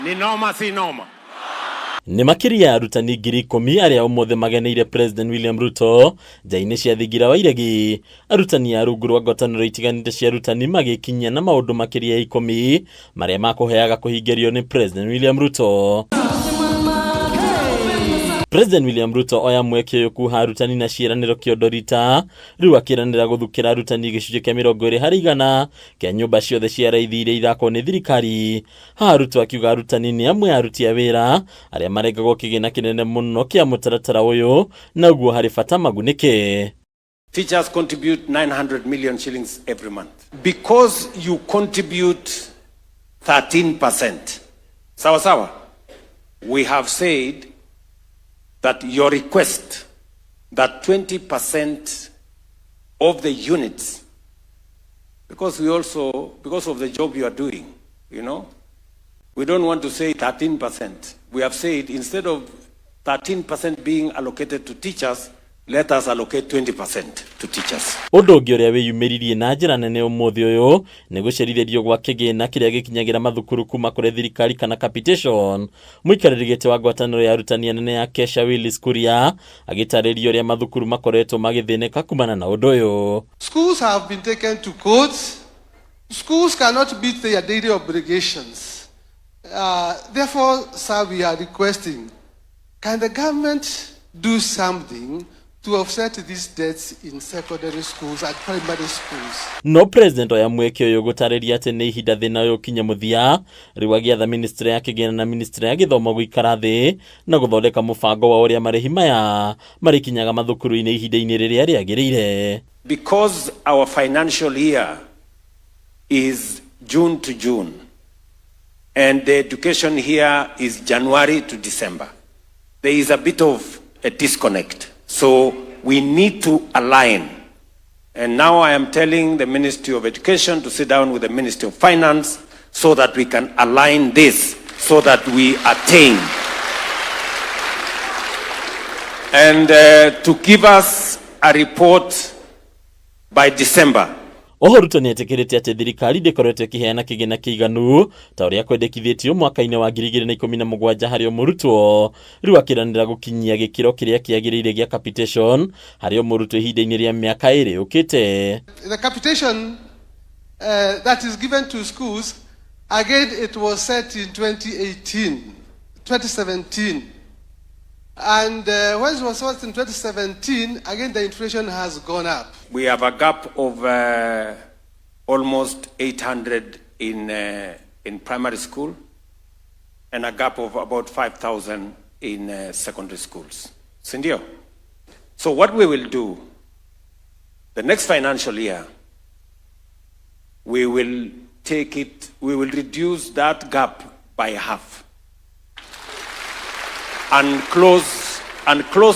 Ni noma si noma. Ni MAKIRIA ARUTANI ngiri 10 aria umothe mageneire President William Ruto njaine cia thingira wa IREGI. Arutani a rungu rwa ngwataniro itiganite cia arutani magikinyia na maundu makiria 10 maria makuheaga kuhingirio ni President William Ruto. President William Ruto oya mweke yo kuha arutani na CIIRANIRO KIONDO RIITA riu akiranira guthukira arutani gicunji kia 20 harĩ 100 kia nyumba ciothe cia RAITHI iria irakwo ni thirikari. Ha Ruto akiuga arutani ni amwe aruti a wira aria marengagwo kigina kinene muno kia mutaratara uyu na guo hari bata magunike. Teachers contribute 900 million shillings every month. Because you contribute 13%. Sawa sawa. We have said that your request that 20% of the units, because of the job you are doing, you know, we don't want to say 13%. We have said instead of 13% being allocated to teachers, let us allocate 20% to teachers. Undu ungi uria wiyumiririe na njira nene umuthi uyu ni gucerithĩrio gwa kĩgĩna kĩrĩa gĩkinyagira mathukuru kuma kuri thirikari kana capitation. Mũikarĩri gĩtĩ wa ngwatanĩro ya arutani anene ya Kesha Willis Kuria agĩtarĩria uria mathukuru makoretwo magĩthĩnĩka kumana na undu uyu. Schools have been taken to court. Schools cannot meet their daily obligations. Therefore, sir, we are requesting, can the government do something to offset these debts in secondary schools and primary schools? No president oya mweke uyu gutariria ati ni ihinda thina uyu kinya muthia riu agiatha ministry ya kigina na ministry ya githomo guikara thi na guthondeka mubango wa uria marihi maya marikinyaga mathukuru-ini ihinda-ini riria riagirire. Because our financial year is June to June and the education here is January to December, there is a bit of a disconnect. So we need to align. And now I am telling the Ministry of Education to sit down with the Ministry of Finance so that we can align this, so that we attain. And to give us a report by December. Ruto ni etikirite ati thirikari ndikoretwo ikiheana kigina kiiganu ta uria kwendekithitio mwaka-ini wa 2017 hari umurutwo riu akiranira gukinyia gikiro kiria kiagirire gia capitation hari umurutwo ihinda-ini ria miaka 2 ukite. The capitation that is given to schools, again it was set in 2017. And when it was set in 2017, again the inflation has gone up. We have a gap of almost 800 in primary school and a gap of about 5,000 in secondary schools. Sindio? So what we will do, the next financial year, we will reduce that gap by half and close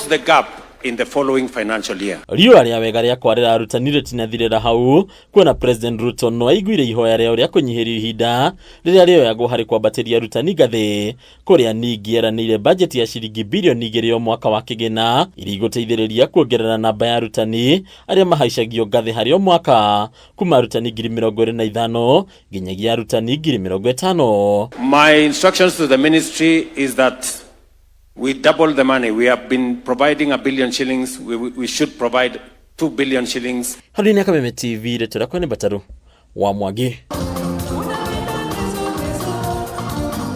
the gap in the following financial year. Riu aria wega ria kwarira arutani ritinathirira hau kuona President Ruto no aiguire ihoya ria uria kunyihirio ihinda riria rioyagwo hari kwambatiria arutani ngathi kuria NIAGIIRE budget ya ciringi bilioni 2 o mwaka wa kigina iri iguteithiriria kuongerera namba ya arutani aria mahaicagio ngathi hari o mwaka kuma arutani 25,000 nginyagia arutani 50,000. My instructions to the ministry is that we double the money. We have been providing 1 billion shillings. We should provide 2 billion shillings. Harina Kameme TV retora kwa ni bataru wa Mwangi.